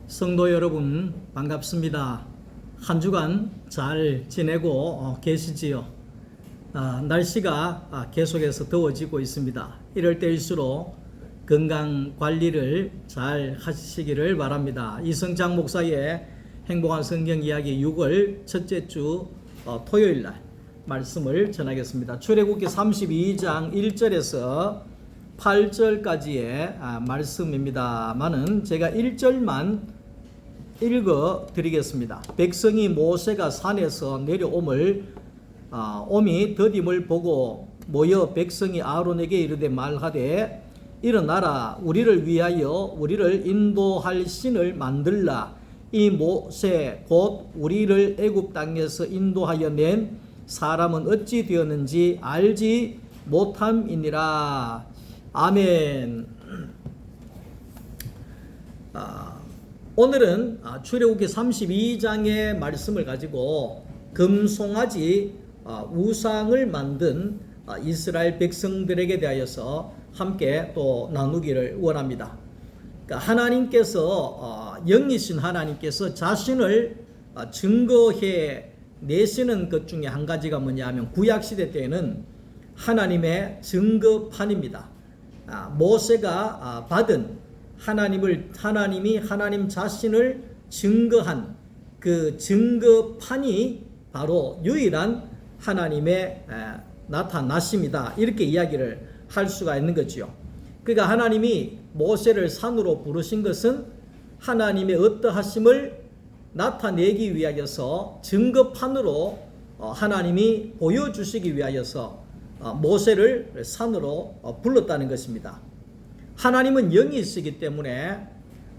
성도 여러분 반갑습니다. 한 주간 잘 지내고 계시지요? 날씨가 계속해서 더워지고 있습니다. 이럴 때일수록 건강 관리를 잘 하시기를 바랍니다. 이성장 목사의 행복한 성경 이야기 6월 첫째 주 토요일 날 말씀을 전하겠습니다. 출애굽기 32장 1절에서 8절까지의 말씀입니다만은 제가 1절만 읽어 드리겠습니다. 백성이 모세가 산에서 내려옴을 오미 더딤을 보고 모여 백성이 아론에게 이르되 말하되 일어나라 우리를 위하여 우리를 인도할 신을 만들라. 이 모세 곧 우리를 애굽 땅에서 인도하여 낸 사람은 어찌 되었는지 알지 못함이니라. 아멘. 오늘은 출애굽기 32장의 말씀을 가지고 금송아지 우상을 만든 이스라엘 백성들에게 대하여서 함께 또 나누기를 원합니다. 그러니까 하나님께서 영이신 하나님께서 자신을 증거해 내시는 것 중에 한 가지가 뭐냐 하면 구약시대 때에는 하나님의 증거판입니다. 모세가 받은 하나님이 하나님 자신을 증거한 그 증거판이 바로 유일한 하나님의 나타나심이다. 이렇게 이야기를 할 수가 있는 거지요. 그러니까 하나님이 모세를 산으로 부르신 것은 하나님의 어떠하심을 나타내기 위하여서 증거판으로 하나님이 보여주시기 위하여서 모세를 산으로 불렀다는 것입니다. 하나님은 영이시기 때문에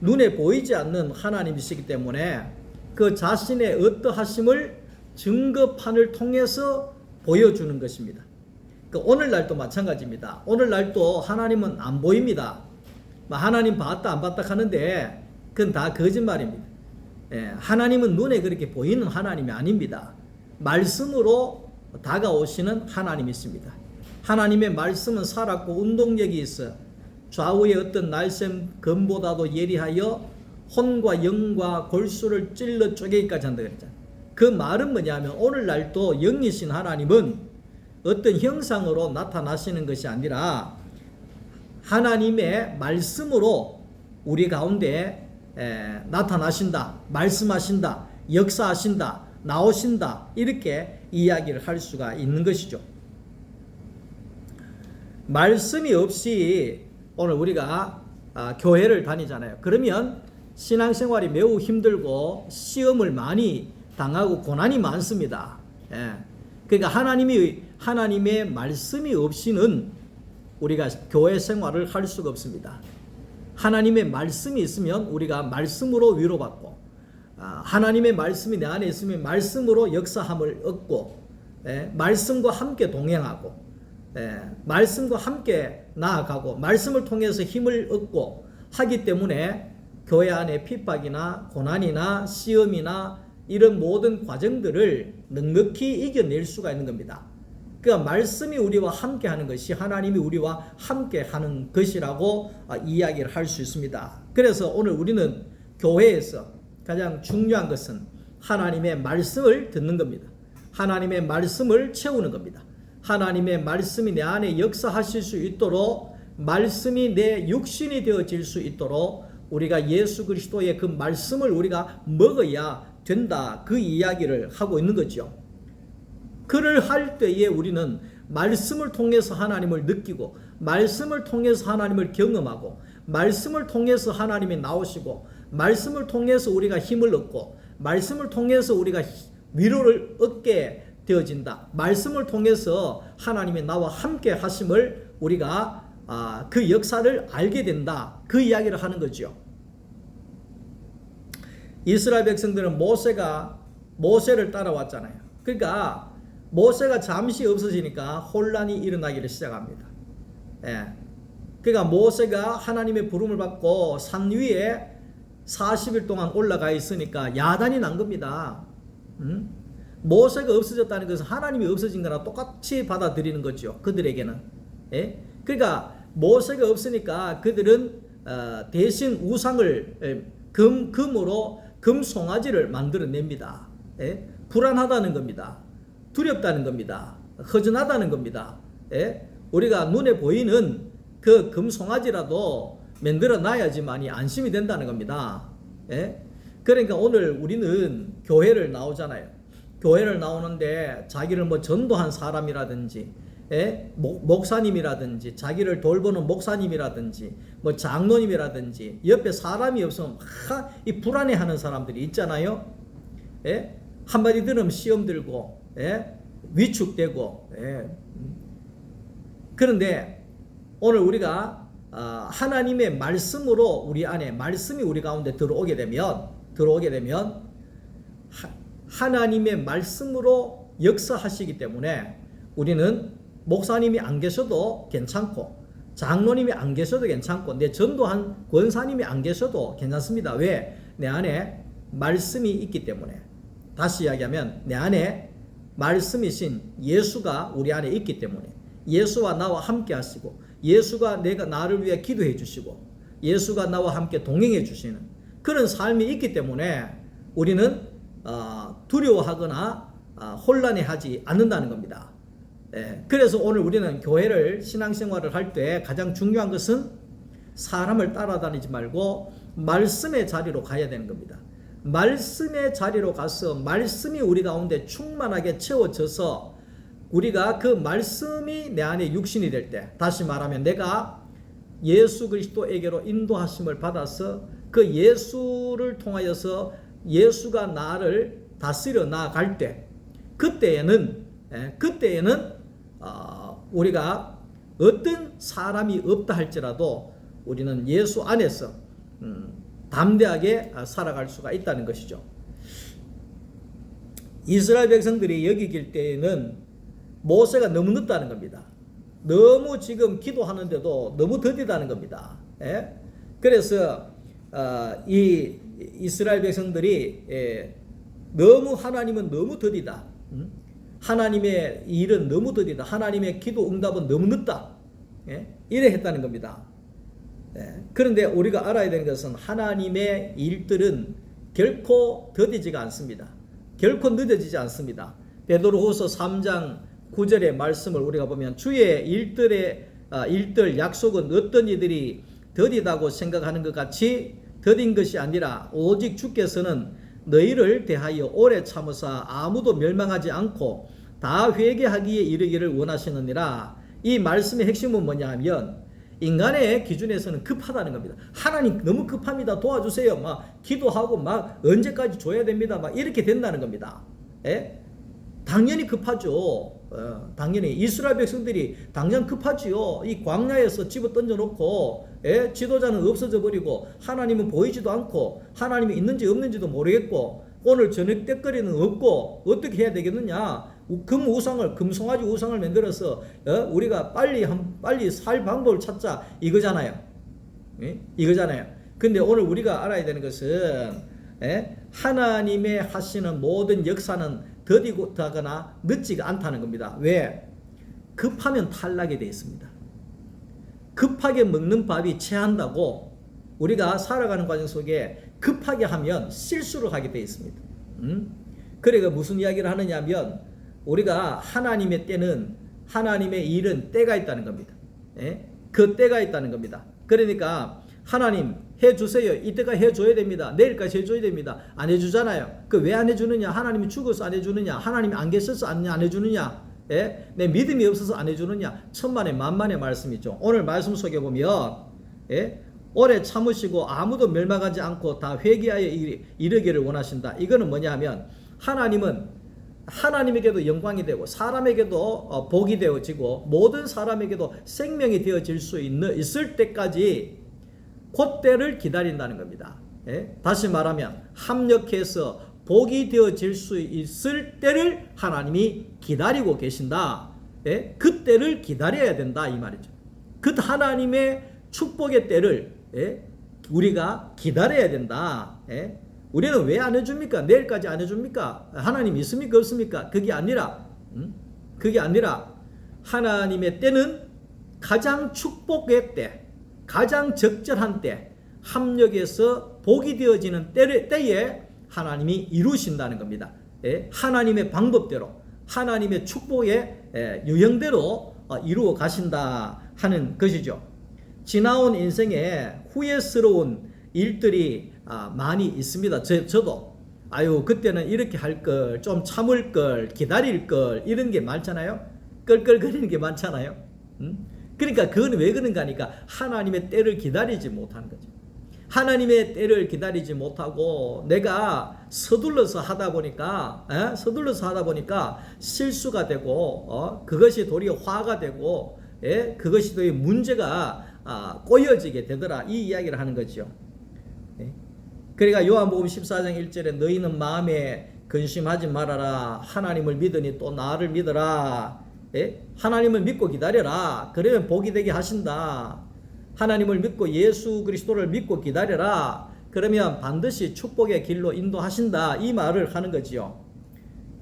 눈에 보이지 않는 하나님이시기 때문에 그 자신의 어떠하심을 증거판을 통해서 보여주는 것입니다. 오늘날도 마찬가지입니다. 오늘날도 하나님은 안 보입니다. 하나님 봤다 안 봤다 하는데 그건 다 거짓말입니다. 하나님은 눈에 그렇게 보이는 하나님이 아닙니다. 말씀으로 다가오시는 하나님이십니다. 하나님의 말씀은 살았고 운동력이 있어 좌우의 어떤 날쌘 검보다도 예리하여 혼과 영과 골수를 찔러 쪼개기까지 한다 그랬잖아요. 그 말은 뭐냐면 오늘날도 영이신 하나님은 어떤 형상으로 나타나시는 것이 아니라 하나님의 말씀으로 우리 가운데 나타나신다, 말씀하신다, 역사하신다, 나오신다, 이렇게 이야기를 할 수가 있는 것이죠. 말씀이 없이 오늘 우리가 교회를 다니잖아요. 그러면 신앙생활이 매우 힘들고 시험을 많이 당하고 고난이 많습니다. 그러니까 하나님의 말씀이 없이는 우리가 교회 생활을 할 수가 없습니다. 하나님의 말씀이 있으면 우리가 말씀으로 위로받고 하나님의 말씀이 내 안에 있으면 말씀으로 역사함을 얻고 말씀과 함께 동행하고 말씀과 함께 나아가고 말씀을 통해서 힘을 얻고 하기 때문에 교회 안에 핍박이나 고난이나 시험이나 이런 모든 과정들을 넉넉히 이겨낼 수가 있는 겁니다. 그러니까 말씀이 우리와 함께 하는 것이 하나님이 우리와 함께 하는 것이라고 이야기를 할 수 있습니다. 그래서 오늘 우리는 교회에서 가장 중요한 것은 하나님의 말씀을 듣는 겁니다. 하나님의 말씀을 채우는 겁니다. 하나님의 말씀이 내 안에 역사하실 수 있도록 말씀이 내 육신이 되어질 수 있도록 우리가 예수 그리스도의 그 말씀을 우리가 먹어야 된다. 그 이야기를 하고 있는 거죠. 그를 할 때에 우리는 말씀을 통해서 하나님을 느끼고 말씀을 통해서 하나님을 경험하고 말씀을 통해서 하나님이 나오시고 말씀을 통해서 우리가 힘을 얻고 말씀을 통해서 우리가 위로를 얻게 되어진다. 말씀을 통해서 하나님이 나와 함께 하심을 우리가 그 역사를 알게 된다. 그 이야기를 하는 거죠. 이스라엘 백성들은 모세를 따라왔잖아요. 그러니까 모세가 잠시 없어지니까 혼란이 일어나기를 시작합니다. 그러니까 모세가 하나님의 부름을 받고 산 위에 40일 동안 올라가 있으니까 야단이 난 겁니다. 모세가 없어졌다는 것은 하나님이 없어진 거랑 똑같이 받아들이는 거죠. 그들에게는. 그러니까 모세가 없으니까 그들은 대신 우상을 금으로 금 송아지를 만들어냅니다. 예? 불안하다는 겁니다. 두렵다는 겁니다. 허전하다는 겁니다. 예? 우리가 눈에 보이는 그 금 송아지라도 만들어 놔야지만이 안심이 된다는 겁니다. 예? 그러니까 오늘 우리는 교회를 나오잖아요. 교회를 나오는데 자기를 뭐 전도한 사람이라든지, 예? 목사님이라든지, 자기를 돌보는 목사님이라든지, 뭐 장로님이라든지, 옆에 사람이 없으면 이 불안해하는 사람들이 있잖아요. 예? 한마디 들으면 시험 들고, 예? 위축되고, 예? 그런데 오늘 우리가 하나님의 말씀으로 우리 안에 말씀이 우리 가운데 들어오게 되면 하나님의 말씀으로 역사하시기 때문에 우리는 목사님이 안 계셔도 괜찮고 장로님이 안 계셔도 괜찮고 내 전도한 권사님이 안 계셔도 괜찮습니다. 왜? 내 안에 말씀이 있기 때문에. 다시 이야기하면 내 안에 말씀이신 예수가 우리 안에 있기 때문에 예수와 나와 함께 하시고 예수가 나를 위해 기도해 주시고 예수가 나와 함께 동행해 주시는 그런 삶이 있기 때문에 우리는 두려워하거나 혼란해하지 않는다는 겁니다. 예, 그래서 오늘 우리는 교회를 신앙생활을 할 때 가장 중요한 것은 사람을 따라다니지 말고 말씀의 자리로 가야 되는 겁니다. 말씀의 자리로 가서 말씀이 우리 가운데 충만하게 채워져서 우리가 그 말씀이 내 안에 육신이 될 때, 다시 말하면 내가 예수 그리스도에게로 인도하심을 받아서 그 예수를 통하여서 예수가 나를 다스려 나갈 때, 그때에는 우리가 어떤 사람이 없다 할지라도 우리는 예수 안에서 담대하게 살아갈 수가 있다는 것이죠. 이스라엘 백성들이 여기길 때에는 모세가 너무 늦다는 겁니다. 너무 지금 기도하는데도 너무 더디다는 겁니다. 예? 그래서 이 이스라엘 백성들이 너무 하나님은 너무 더디다. 하나님의 일은 너무 더디다. 하나님의 기도 응답은 너무 늦다. 예? 이래 했다는 겁니다. 예. 그런데 우리가 알아야 되는 것은 하나님의 일들은 결코 더디지가 않습니다. 결코 늦어지지 않습니다. 베드로후서 3장 9절의 말씀을 우리가 보면 주의 일들 약속은 어떤 이들이 더디다고 생각하는 것 같이 더딘 것이 아니라 오직 주께서는 너희를 대하여 오래 참으사 아무도 멸망하지 않고 다 회개하기에 이르기를 원하시느니라. 이 말씀의 핵심은 뭐냐 하면 인간의 기준에서는 급하다는 겁니다. 하나님 너무 급합니다. 도와주세요. 막 기도하고 막 언제까지 줘야 됩니다. 막 이렇게 된다는 겁니다. 예? 당연히 급하죠. 당연히 이스라엘 백성들이 당장 급하지요. 이 광야에서 집어 던져놓고 지도자는 없어져 버리고 하나님은 보이지도 않고 하나님이 있는지 없는지도 모르겠고 오늘 저녁 때거리는 없고 어떻게 해야 되겠느냐. 금송아지 우상을 만들어서 우리가 빨리 살 방법을 찾자 이거잖아요. 이거잖아요. 근데 오늘 우리가 알아야 되는 것은 하나님의 하시는 모든 역사는 더디고 하거나 늦지가 않다는 겁니다. 왜? 급하면 탈락이 되어 있습니다. 급하게 먹는 밥이 체한다고 우리가 살아가는 과정 속에 급하게 하면 실수를 하게 되어 있습니다. 그러니까 무슨 이야기를 하느냐 하면 우리가 하나님의 때는 하나님의 일은 때가 있다는 겁니다. 그 때가 있다는 겁니다. 그러니까 하나님 해주세요. 이때가 해줘야 됩니다. 내일까지 해줘야 됩니다. 안 해주잖아요. 그 왜 안 해주느냐? 하나님이 죽어서 안 해주느냐? 하나님이 안 계셔서 안 해주느냐? 내 믿음이 없어서 안 해주느냐? 천만의 만만의 말씀이죠. 오늘 말씀 속에 보면 오래 참으시고 아무도 멸망하지 않고 다 회개하여 이르기를 원하신다. 이거는 뭐냐 하면 하나님은 하나님에게도 영광이 되고 사람에게도 복이 되어지고 모든 사람에게도 생명이 되어질 수 있을 때까지 그때를 기다린다는 겁니다. 다시 말하면 합력해서 복이 되어질 수 있을 때를 하나님이 기다리고 계신다. 그때를 기다려야 된다 이 말이죠. 그 하나님의 축복의 때를 우리가 기다려야 된다. 우리는 왜 안 해줍니까? 내일까지 안 해줍니까? 하나님 있습니까? 없습니까? 그게 아니라 하나님의 때는 가장 축복의 때, 가장 적절한 때, 합력해서 복이 되어지는 때에 하나님이 이루신다는 겁니다. 예? 하나님의 방법대로, 하나님의 축복의 유형대로 이루어 가신다 하는 것이죠. 지나온 인생에 후회스러운 일들이 많이 있습니다. 저도 그때는 이렇게 할 걸, 좀 참을 걸, 기다릴 걸, 이런 게 많잖아요. 끌끌거리는 게 많잖아요. 그러니까 그건 왜 그런가 하니까 하나님의 때를 기다리지 못하는 거죠. 하나님의 때를 기다리지 못하고 내가 서둘러서 하다 보니까 실수가 되고 그것이 도리어 화가 되고 그것이 도리어 문제가 꼬여지게 되더라, 이 이야기를 하는 거죠. 그러니까 요한복음 14장 1절에 너희는 마음에 근심하지 말아라, 하나님을 믿으니 또 나를 믿어라. 하나님을 믿고 기다려라, 그러면 복이 되게 하신다. 하나님을 믿고 예수 그리스도를 믿고 기다려라, 그러면 반드시 축복의 길로 인도하신다, 이 말을 하는 거지요.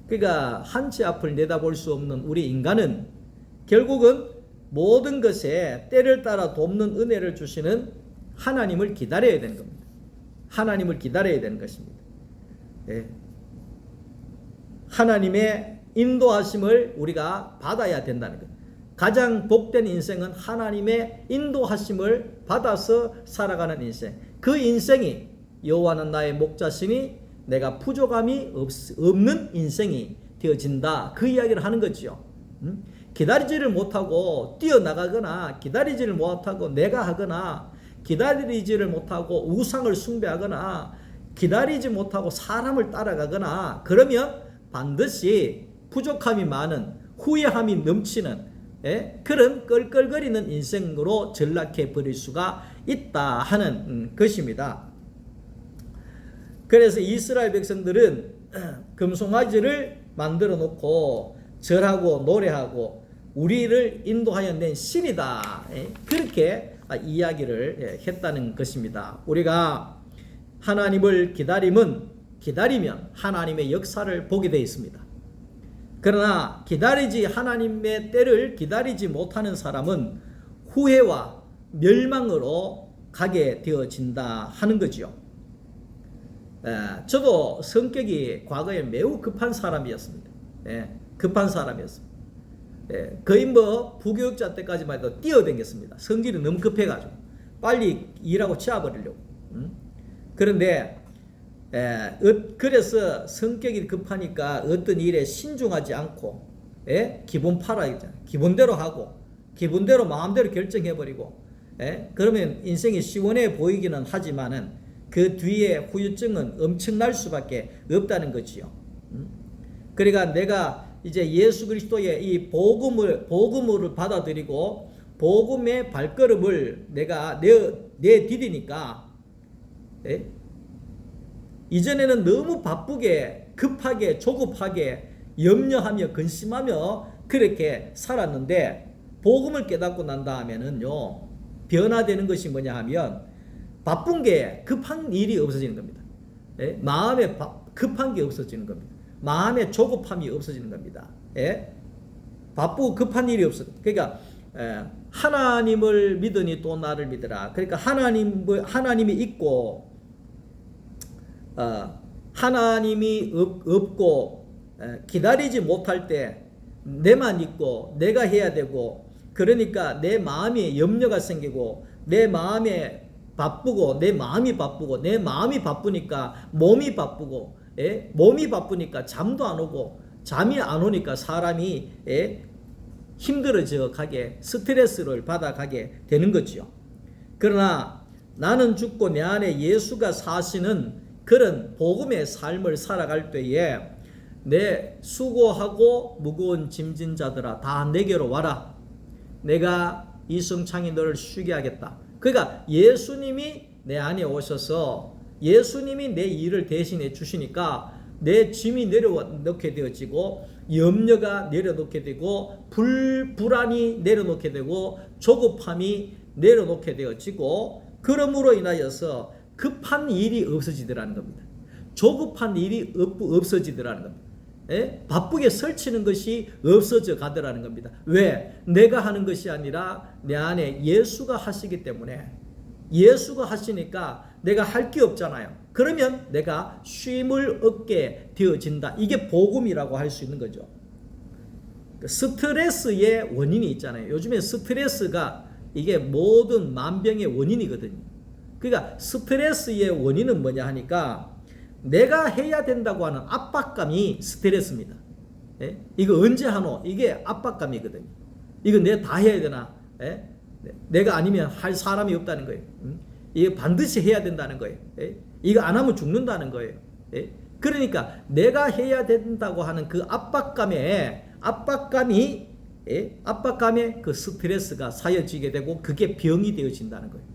그러니까 한치 앞을 내다볼 수 없는 우리 인간은 결국은 모든 것에 때를 따라 돕는 은혜를 주시는 하나님을 기다려야 되는 겁니다. 하나님을 기다려야 되는 것입니다. 하나님의 인도하심을 우리가 받아야 된다는 것. 가장 복된 인생은 하나님의 인도하심을 받아서 살아가는 인생. 그 인생이 여호와는 나의 목자시니 내가 부족함이 없는 인생이 되어진다, 그 이야기를 하는 거죠. 기다리지를 못하고 뛰어나가거나, 기다리지를 못하고 내가 하거나, 기다리지를 못하고 우상을 숭배하거나, 기다리지 못하고 사람을 따라가거나, 그러면 반드시 부족함이 많은, 후회함이 넘치는 그런 끌끌거리는 인생으로 전락해 버릴 수가 있다 하는 것입니다. 그래서 이스라엘 백성들은 금송아지를 만들어 놓고 절하고 노래하고 우리를 인도하여 낸 신이다, 그렇게 이야기를 했다는 것입니다. 우리가 하나님을 기다리면 하나님의 역사를 보게 되어 있습니다. 그러나 하나님의 때를 기다리지 못하는 사람은 후회와 멸망으로 가게 되어진다 하는 거지요. 저도 성격이 과거에 매우 급한 사람이었습니다. 급한 사람이었습니다. 거의 부교육자 때까지만 해도 뛰어다녔습니다. 성질이 너무 급해가지고 빨리 일하고 치워버리려고. 그런데 그래서 성격이 급하니까 어떤 일에 신중하지 않고 기분 팔아야죠. 기분대로 하고 기분대로 마음대로 결정해버리고 그러면 인생이 시원해 보이기는 하지만은 그 뒤에 후유증은 엄청날 수밖에 없다는 거지요. 그러니까 내가 이제 예수 그리스도의 이 복음을 받아들이고 복음의 발걸음을 내가 내디디니까 이전에는 너무 바쁘게 급하게 조급하게 염려하며 근심하며 그렇게 살았는데 복음을 깨닫고 난 다음에는요, 변화되는 것이 뭐냐 하면 바쁜 게 급한 일이 없어지는 겁니다. 마음에 급한 게 없어지는 겁니다. 마음에 조급함이 없어지는 겁니다. 바쁘고 급한 일이 없어. 그러니까 하나님을 믿으니 또 나를 믿으라. 그러니까 하나님이 있고 하나님이 없고 기다리지 못할 때 내만 있고 내가 해야 되고, 그러니까 내 마음에 염려가 생기고 내 마음에 바쁘고 내 마음이 바쁘니까 몸이 바쁘고 몸이 바쁘니까 잠도 안 오고 잠이 안 오니까 사람이 힘들어져 가게, 스트레스를 받아가게 되는 거죠. 그러나 나는 죽고 내 안에 예수가 사시는 그런 복음의 삶을 살아갈 때에 내 수고하고 무거운 짐진 자들아 다 내게로 와라. 내가 이승창이 너를 쉬게 하겠다. 그러니까 예수님이 내 안에 오셔서 예수님이 내 일을 대신해 주시니까 내 짐이 내려놓게 되어지고 염려가 내려놓게 되고 불안이 내려놓게 되고 조급함이 내려놓게 되어지고, 그러므로 인하여서 급한 일이 없어지더라는 겁니다. 조급한 일이 없어지더라는 겁니다. 바쁘게 설치는 것이 없어져 가더라는 겁니다. 왜? 내가 하는 것이 아니라 내 안에 예수가 하시기 때문에 예수가 하시니까 내가 할 게 없잖아요. 그러면 내가 쉼을 얻게 되어진다. 이게 복음이라고 할 수 있는 거죠. 스트레스의 원인이 있잖아요. 요즘에 스트레스가 이게 모든 만병의 원인이거든요. 그러니까 스트레스의 원인은 뭐냐 하니까 내가 해야 된다고 하는 압박감이 스트레스입니다. 예? 이거 언제 하노? 이게 압박감이거든요. 이거 내가 다 해야 되나? 예? 내가 아니면 할 사람이 없다는 거예요. 이거 반드시 해야 된다는 거예요. 예? 이거 안 하면 죽는다는 거예요. 예? 그러니까 내가 해야 된다고 하는 그 압박감에 그 스트레스가 쌓여지게 되고 그게 병이 되어진다는 거예요.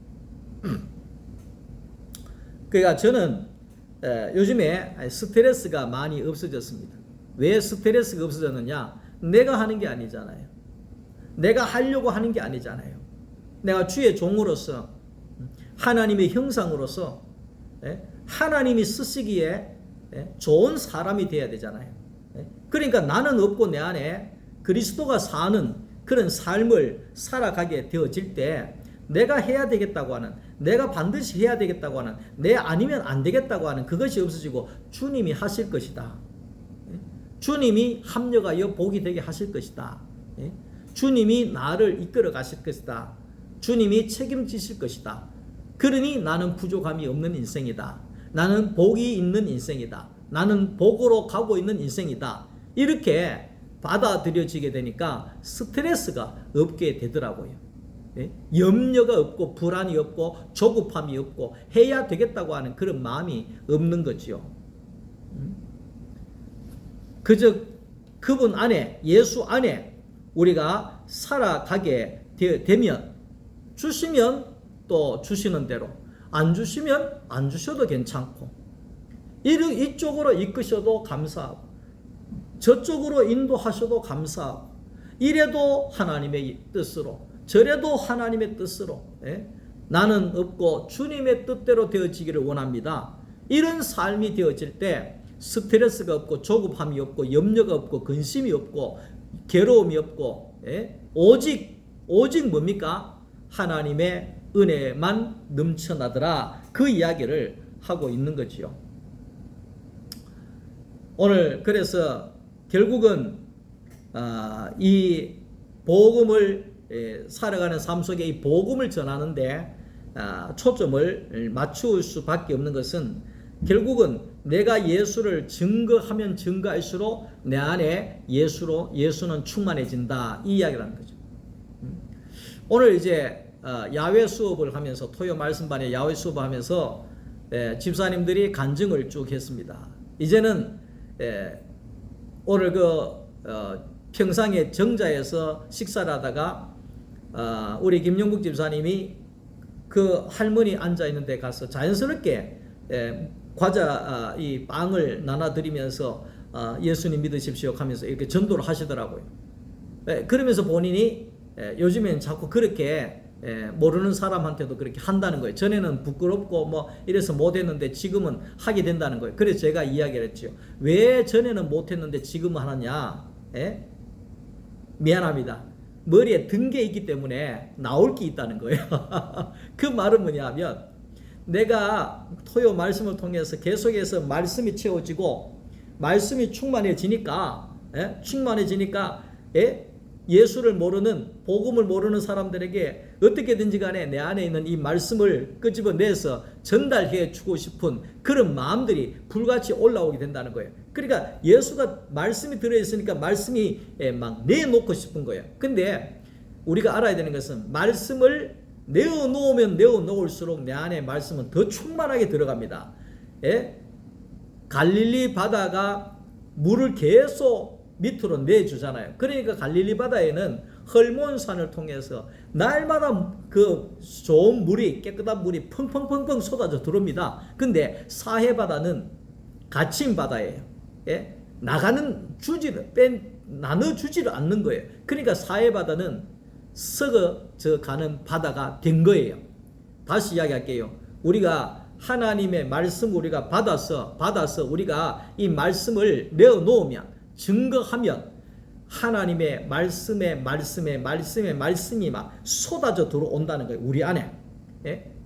그러니까 저는 요즘에 스트레스가 많이 없어졌습니다. 왜 스트레스가 없어졌느냐? 내가 하는 게 아니잖아요. 내가 하려고 하는 게 아니잖아요. 내가 주의 종으로서 하나님의 형상으로서 하나님이 쓰시기에 좋은 사람이 되어야 되잖아요. 그러니까 나는 없고 내 안에 그리스도가 사는 그런 삶을 살아가게 되어질 때 내가 해야 되겠다고 하는, 내가 반드시 해야 되겠다고 하는, 내 아니면 안 되겠다고 하는 그것이 없어지고 주님이 하실 것이다. 주님이 합력하여 복이 되게 하실 것이다. 주님이 나를 이끌어 가실 것이다. 주님이 책임지실 것이다. 그러니 나는 부족함이 없는 인생이다. 나는 복이 있는 인생이다. 나는 복으로 가고 있는 인생이다. 이렇게 받아들여지게 되니까 스트레스가 없게 되더라고요. 염려가 없고 불안이 없고 조급함이 없고 해야 되겠다고 하는 그런 마음이 없는 거죠. 그저 그분 안에, 예수 안에 우리가 살아가게 되면 주시면 또 주시는 대로, 안 주시면 안 주셔도 괜찮고, 이쪽으로 이끄셔도 감사하고 저쪽으로 인도하셔도 감사하고, 이래도 하나님의 뜻으로 저래도 하나님의 뜻으로 나는 없고 주님의 뜻대로 되어지기를 원합니다. 이런 삶이 되어질 때 스트레스가 없고 조급함이 없고 염려가 없고 근심이 없고 괴로움이 없고 오직 뭡니까? 하나님의 은혜만 넘쳐나더라. 그 이야기를 하고 있는 거지요. 오늘 그래서 결국은 이 복음을 살아가는 삶 속에 이 복음을 전하는데 초점을 맞출 수밖에 없는 것은 결국은 내가 예수를 증거하면 증거할수록 내 안에 예수는 충만해진다, 이 이야기라는 거죠. 오늘 이제 야외 수업을 하면서, 토요 말씀반에 야외 수업을 하면서 집사님들이 간증을 쭉 했습니다. 이제는 오늘 평상의 정자에서 식사를 하다가 우리 김용국 집사님이 그 할머니 앉아 있는 데 가서 자연스럽게 과자 이 빵을 나눠드리면서 예수님 믿으십시오 하면서 이렇게 전도를 하시더라고요. 그러면서 본인이 요즘엔 자꾸 그렇게 모르는 사람한테도 그렇게 한다는 거예요. 전에는 부끄럽고 뭐 이래서 못했는데 지금은 하게 된다는 거예요. 그래서 제가 이야기를 했죠. 왜 전에는 못했는데 지금은 하느냐? 미안합니다. 머리에 든 게 있기 때문에 나올 게 있다는 거예요. 그 말은 뭐냐 하면, 내가 토요 말씀을 통해서 계속해서 말씀이 채워지고 말씀이 충만해지니까 예수를 모르는, 복음을 모르는 사람들에게 어떻게든지 간에 내 안에 있는 이 말씀을 끄집어내서 전달해 주고 싶은 그런 마음들이 불같이 올라오게 된다는 거예요. 그러니까 예수가 말씀이 들어있으니까 말씀이 막 내놓고 싶은 거예요. 근데 우리가 알아야 되는 것은 말씀을 내어놓으면 내어놓을수록 내 안에 말씀은 더 충만하게 들어갑니다. 갈릴리 바다가 물을 계속 밑으로 내주잖아요. 그러니까 갈릴리 바다에는 헐몬산을 통해서 날마다 그 좋은 물이, 깨끗한 물이 펑펑펑펑 쏟아져 들어옵니다. 근데 사해 바다는 갇힌 바다예요. 나눠주지를 않는 거예요. 그러니까 사해 바다는 썩어져 가는 바다가 된 거예요. 다시 이야기할게요. 우리가 하나님의 말씀 우리가 받아서 우리가 이 말씀을 내어놓으면, 증거하면 하나님의 말씀이 막 쏟아져 들어온다는 거예요. 우리 안에.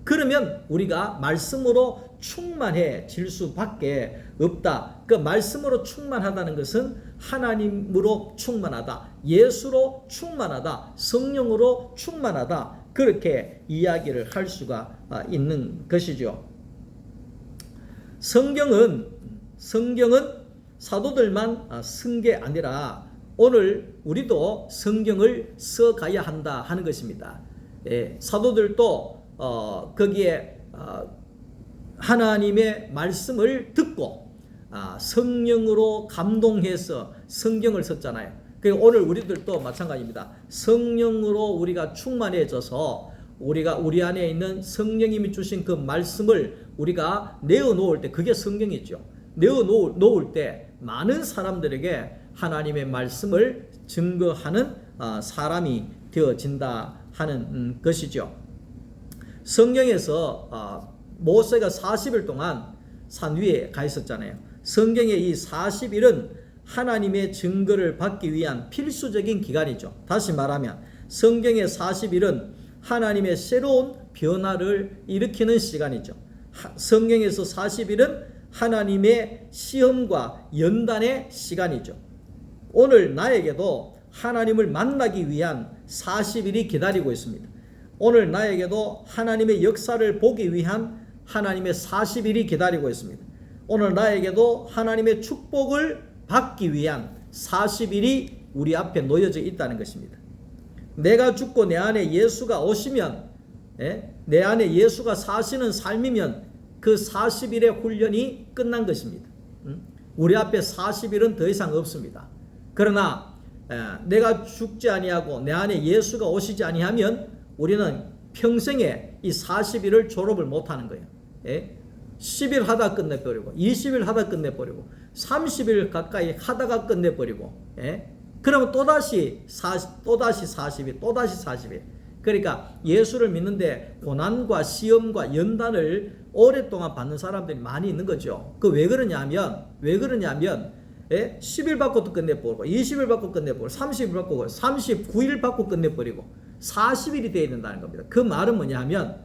그러면 우리가 말씀으로 충만해질 수밖에 없다. 그 말씀으로 충만하다는 것은 하나님으로 충만하다, 예수로 충만하다, 성령으로 충만하다, 그렇게 이야기를 할 수가 있는 것이죠. 성경은 사도들만 쓴 게 아니라 오늘 우리도 성경을 써가야 한다 하는 것입니다. 사도들도 거기에 하나님의 말씀을 듣고 성령으로 감동해서 성경을 썼잖아요. 그리고 오늘 우리들도 마찬가지입니다. 성령으로 우리가 충만해져서 우리가 우리 안에 있는 성령님이 주신 그 말씀을 우리가 내어놓을 때, 그게 성경이죠. 내어놓을 때 많은 사람들에게 하나님의 말씀을 증거하는 사람이 되어진다 하는 것이죠. 성경에서 모세가 40일 동안 산 위에 가 있었잖아요. 성경의 이 40일은 하나님의 증거를 받기 위한 필수적인 기간이죠. 다시 말하면 성경의 40일은 하나님의 새로운 변화를 일으키는 시간이죠. 성경에서 40일은 하나님의 시험과 연단의 시간이죠. 오늘 나에게도 하나님을 만나기 위한 40일이 기다리고 있습니다. 오늘 나에게도 하나님의 역사를 보기 위한 하나님의 40일이 기다리고 있습니다. 오늘 나에게도 하나님의 축복을 받기 위한 40일이 우리 앞에 놓여져 있다는 것입니다. 내가 죽고 내 안에 예수가 오시면, 내 안에 예수가 사시는 삶이면 그 40일의 훈련이 끝난 것입니다. 우리 앞에 40일은 더 이상 없습니다. 그러나 내가 죽지 아니하고 내 안에 예수가 오시지 아니하면 우리는 평생에 이 40일을 졸업을 못하는 거예요. 10일 하다 끝내버리고 20일 하다 끝내버리고 30일 가까이 하다가 끝내버리고, 그러면 또다시 40일, 또다시 40일. 그러니까 예수를 믿는데 고난과 시험과 연단을 오랫동안 받는 사람들이 많이 있는 거죠. 그 왜 그러냐면 10일 받고 또 끝내버리고 20일 받고 끝내버리고 30일 받고 39일 받고 끝내버리고 40일이 되어야 된다는 겁니다. 그 말은 뭐냐 하면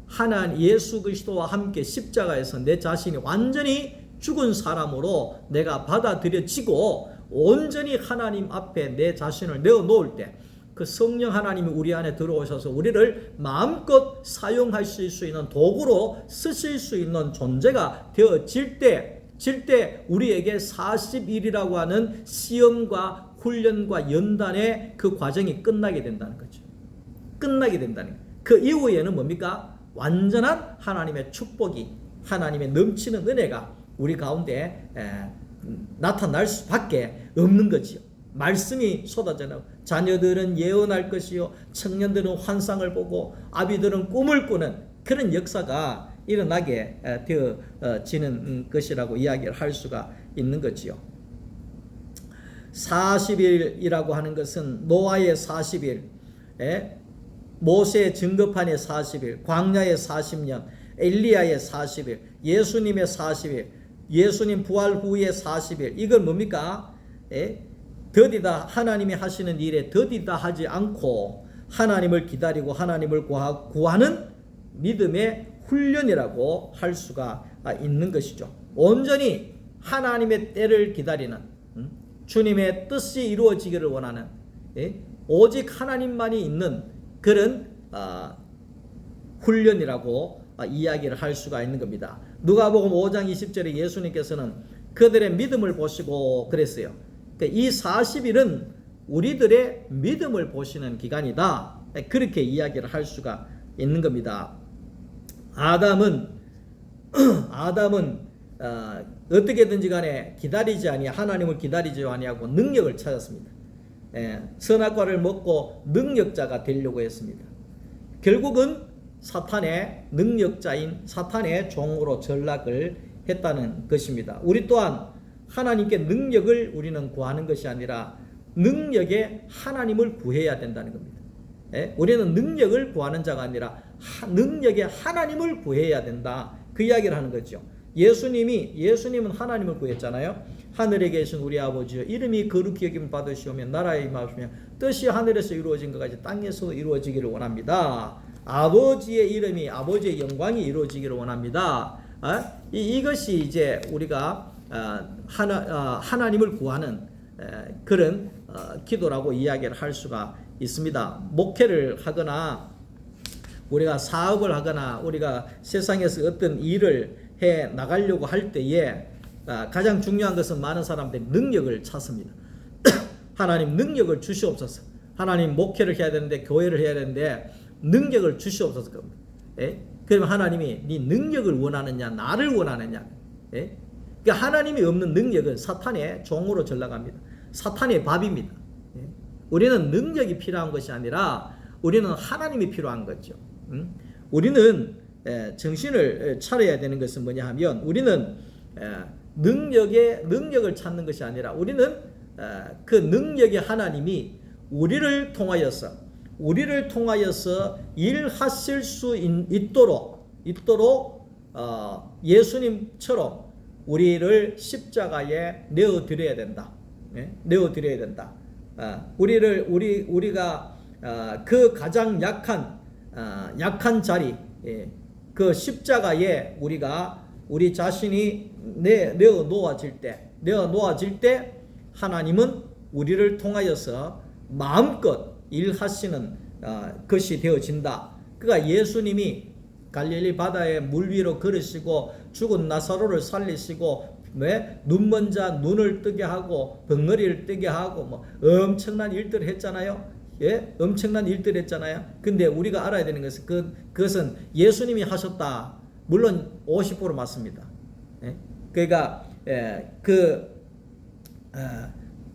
하나님 예수 그리스도와 함께 십자가에서 내 자신이 완전히 죽은 사람으로 내가 받아들여지고 온전히 하나님 앞에 내 자신을 내어놓을 때 그 성령 하나님이 우리 안에 들어오셔서 우리를 마음껏 사용하실 수 있는 도구로 쓰실 수 있는 존재가 되어질 때 우리에게 40일이라고 하는 시험과 훈련과 연단의 그 과정이 끝나게 된다는 거죠. 끝나게 된다는 거예요. 그 이후에는 뭡니까? 완전한 하나님의 축복이, 하나님의 넘치는 은혜가 우리 가운데 나타날 수밖에 없는 거지요. 말씀이 쏟아져 자녀들은 예언할 것이요, 청년들은 환상을 보고 아비들은 꿈을 꾸는 그런 역사가 일어나게 되어지는 것이라고 이야기를 할 수가 있는 거지요. 40일이라고 하는 것은 노아의 40일, 모세의 증거판의 40일, 광야의 40년, 엘리야의 40일, 예수님의 40일, 예수님 부활 후의 40일. 이건 뭡니까? 더디다 하나님이 하시는 일에 더디다 하지 않고 하나님을 기다리고 하나님을 구하는 믿음의 훈련이라고 할 수가 있는 것이죠. 온전히 하나님의 때를 기다리는, 주님의 뜻이 이루어지기를 원하는, 오직 하나님만이 있는 그런 훈련이라고 이야기를 할 수가 있는 겁니다. 누가복음 5장 20절에 예수님께서는 그들의 믿음을 보시고 그랬어요. 이 40일은 우리들의 믿음을 보시는 기간이다. 그렇게 이야기를 할 수가 있는 겁니다. 아담은 어떻게든지 간에 하나님을 기다리지 아니하고 능력을 찾았습니다. 선악과를 먹고 능력자가 되려고 했습니다. 결국은 사탄의 능력자인 사탄의 종으로 전락을 했다는 것입니다. 우리 또한 하나님께 능력을 우리는 구하는 것이 아니라 능력에 하나님을 구해야 된다는 겁니다. 우리는 능력을 구하는 자가 아니라 능력에 하나님을 구해야 된다. 그 이야기를 하는 거죠. 예수님은 하나님을 구했잖아요. 하늘에 계신 우리 아버지여, 이름이 거룩히 여김을 받으시오며 나라에 임하시며 뜻이 하늘에서 이루어진 것 같이 땅에서 이루어지기를 원합니다. 아버지의 이름이, 아버지의 영광이 이루어지기를 원합니다. 이것이 이제 우리가 하나님을 구하는 그런 기도라고 이야기를 할 수가 있습니다. 목회를 하거나 우리가 사업을 하거나 우리가 세상에서 어떤 일을 해 나가려고 할 때에 가장 중요한 것은 많은 사람들이 능력을 찾습니다. 하나님 능력을 주시옵소서. 하나님 목회를 해야 되는데, 교회를 해야 되는데 능력을 주시옵소서. 그러면 하나님이 네 능력을 원하느냐 나를 원하느냐. 그러니까 하나님이 없는 능력은 사탄의 종으로 전락합니다. 사탄의 밥입니다. 우리는 능력이 필요한 것이 아니라 우리는 하나님이 필요한 거죠. 우리는 정신을 차려야 되는 것은 뭐냐 하면, 우리는 능력을 찾는 것이 아니라 우리는 그 능력의 하나님이 우리를 통하여서 일하실 수 있도록 예수님처럼 우리를 십자가에 내어드려야 된다. 내어드려야 된다. 우리가 그 가장 약한 자리, 그 십자가에 우리 자신이 내어 놓아질 때 하나님은 우리를 통하여서 마음껏 일하시는 것이 되어진다. 그러니까 예수님이 갈릴리 바다에 물 위로 걸으시고 죽은 나사로를 살리시고 눈먼 자 눈을 뜨게 하고 벙어리를 뜨게 하고 엄청난 일들을 했잖아요. 엄청난 일들을 했잖아요. 근데 우리가 알아야 되는 것은 그것은 예수님이 하셨다. 물론 50% 맞습니다. 그러니까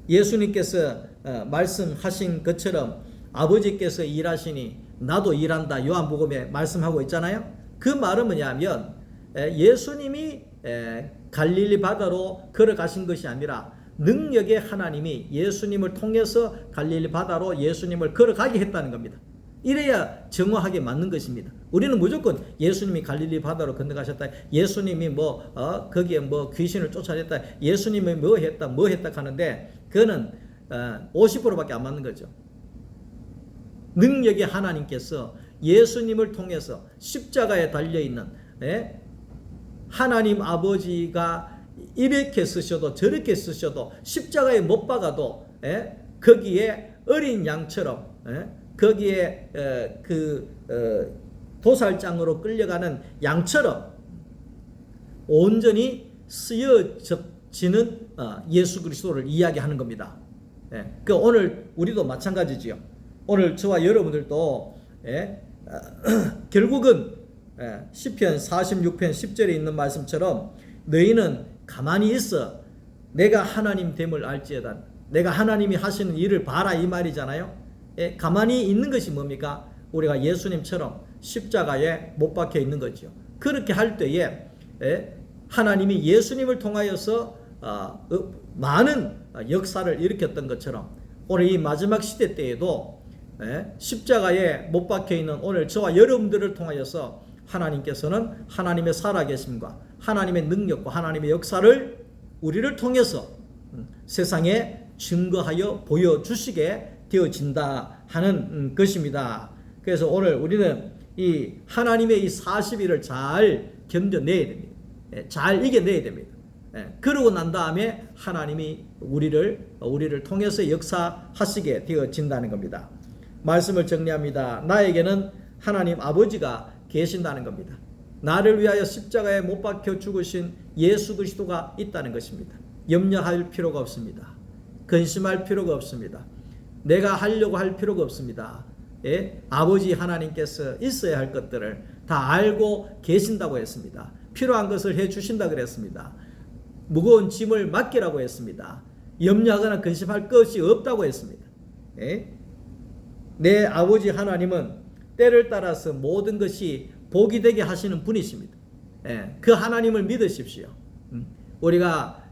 예수님께서 말씀하신 것처럼 아버지께서 일하시니 나도 일한다. 요한복음에 말씀하고 있잖아요. 그 말은 뭐냐면 예수님이 갈릴리 바다로 걸어가신 것이 아니라 능력의 하나님이 예수님을 통해서 갈릴리 바다로 예수님을 걸어가게 했다는 겁니다. 이래야 정확하게 맞는 것입니다. 우리는 무조건 예수님이 갈릴리 바다로 건너가셨다, 예수님이 거기에 귀신을 쫓아냈다, 예수님이 뭐 했다 하는데 그거는 50%밖에 안 맞는 거죠. 능력의 하나님께서 예수님을 통해서 십자가에 달려있는 하나님 아버지가 이렇게 쓰셔도 저렇게 쓰셔도 십자가에 못 박아도 거기에 어린 양처럼 거기에 도살장으로 끌려가는 양처럼 온전히 쓰여지는 예수 그리스도를 이야기하는 겁니다. 오늘 우리도 마찬가지지요. 오늘 저와 여러분들도 결국은 시편 46편 10절에 있는 말씀처럼 너희는 가만히 있어 내가 하나님 됨을 알지어다. 내가 하나님이 하시는 일을 봐라, 이 말이잖아요. 가만히 있는 것이 뭡니까? 우리가 예수님처럼 십자가에 못 박혀 있는 거죠. 그렇게 할 때에 하나님이 예수님을 통하여서 많은 역사를 일으켰던 것처럼 오늘 이 마지막 시대 때에도 십자가에 못 박혀 있는 오늘 저와 여러분들을 통하여서 하나님께서는 하나님의 살아계심과 하나님의 능력과 하나님의 역사를 우리를 통해서 세상에 증거하여 보여주시게 되어진다 하는 것입니다. 그래서 오늘 우리는 이 하나님의 이 40일을 잘 견뎌내야 됩니다. 잘 이겨내야 됩니다. 그러고 난 다음에 하나님이 우리를 통해서 역사하시게 되어진다는 겁니다. 말씀을 정리합니다. 나에게는 하나님 아버지가 계신다는 겁니다. 나를 위하여 십자가에 못 박혀 죽으신 예수 그리스도가 있다는 것입니다. 염려할 필요가 없습니다. 근심할 필요가 없습니다. 내가 하려고 할 필요가 없습니다. 아버지 하나님께서 있어야 할 것들을 다 알고 계신다고 했습니다. 필요한 것을 해주신다 그랬습니다. 무거운 짐을 맡기라고 했습니다. 염려하거나 근심할 것이 없다고 했습니다. 내 아버지 하나님은 때를 따라서 모든 것이 복이 되게 하시는 분이십니다. 그 하나님을 믿으십시오. 우리가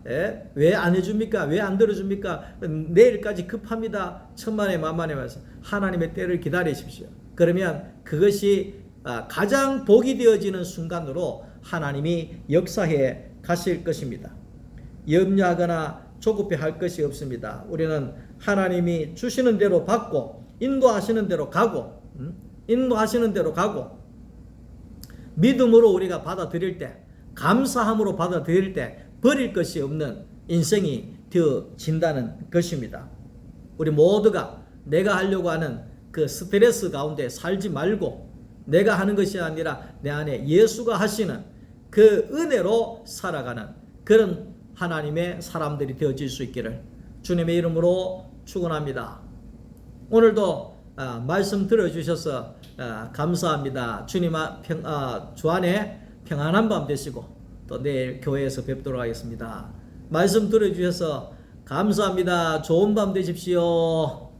왜 안 해줍니까? 왜 안 들어줍니까? 내일까지 급합니다. 천만에 만만에 와서 하나님의 때를 기다리십시오. 그러면 그것이 가장 복이 되어지는 순간으로 하나님이 역사해 가실 것입니다. 염려하거나 조급해 할 것이 없습니다. 우리는 하나님이 주시는 대로 받고 인도하시는 대로 가고 인도하시는 대로 가고 믿음으로 우리가 받아들일 때, 감사함으로 받아들일 때 버릴 것이 없는 인생이 되어진다는 것입니다. 우리 모두가 내가 하려고 하는 그 스트레스 가운데 살지 말고 내가 하는 것이 아니라 내 안에 예수가 하시는 그 은혜로 살아가는 그런 하나님의 사람들이 되어질 수 있기를 주님의 이름으로 축원합니다. 오늘도 말씀 들어주셔서 감사합니다. 주님 주 안에 평안한 밤 되시고 또 내일 교회에서 뵙도록 하겠습니다. 말씀 들어주셔서 감사합니다. 좋은 밤 되십시오.